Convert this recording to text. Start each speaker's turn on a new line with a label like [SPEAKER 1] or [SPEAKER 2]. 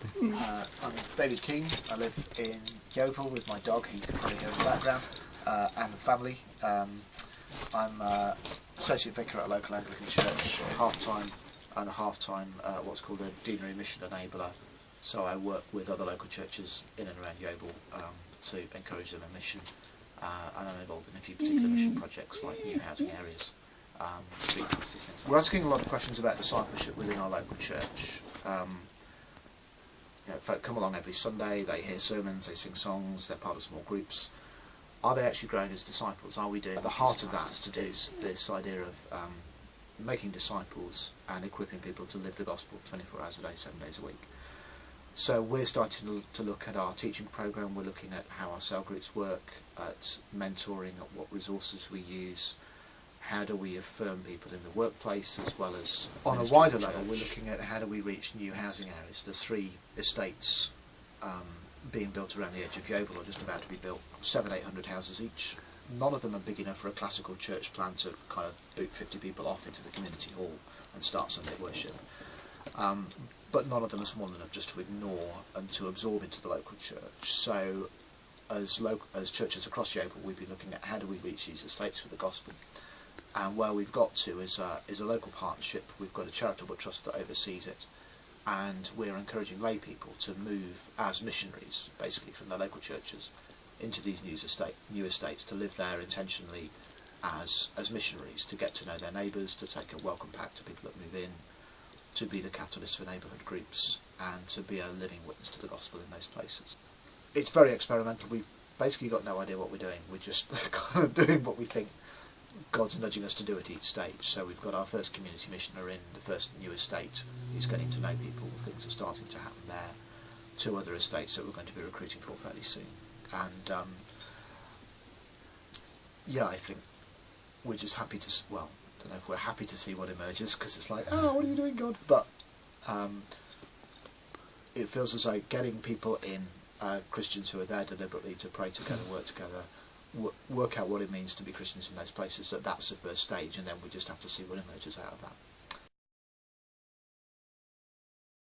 [SPEAKER 1] I'm David Keane. I live in Yeovil with my dog, who you can probably hear in the background, and family. I'm Associate Vicar at a local Anglican church, half-time, and a half-time what's called a Deanery Mission Enabler. So I work with other local churches in and around Yeovil to encourage them in mission, and I'm involved in a few particular mission projects like new housing areas, street justice, things. We're asking a lot of questions about discipleship within our local church. Folk come along every Sunday, they hear sermons, they sing songs, they're part of small groups. Are they actually growing as disciples? Are we doing? At the heart of that is this idea of making disciples and equipping people to live the gospel 24 hours a day, 7 days a week. So we're starting to look at our teaching programme, we're looking at how our cell groups work, at mentoring, at what resources we use, how do we affirm people in the workplace, as well as on a wider level we're looking at how do we reach new housing areas. There's 3 estates being built around the edge of Yeovil, or just about to be built, 700-800 houses each. None of them are big enough for a classical church plan to kind of boot 50 people off into the community hall and start Sunday worship. But none of them are small enough just to ignore and to absorb into the local church. So as churches across Yeovil, we've been looking at how do we reach these estates with the gospel. And where we've got to is a local partnership. We've got a charitable trust that oversees it, and we're encouraging lay people to move as missionaries, basically from their local churches, into these new estates, to live there intentionally as missionaries, to get to know their neighbours, to take a welcome pack to people that move in, to be the catalyst for neighbourhood groups, and to be a living witness to the gospel in those places. It's very experimental. We've basically got no idea what we're doing. We're just kind of doing what we think God's nudging us to do at each stage. So we've got our first community missioner in the first new estate. He's getting to know people. Things are starting to happen there. 2 other estates that we're going to be recruiting for fairly soon. And yeah, I think we're just happy to, well, I don't know if we're happy to see what emerges, because it's like, oh, what are you doing, God? But it feels as though getting people in, Christians who are there deliberately to pray together, work together, work out what it means to be Christians in those places, that's the first stage, and then we just have to see what emerges out of that.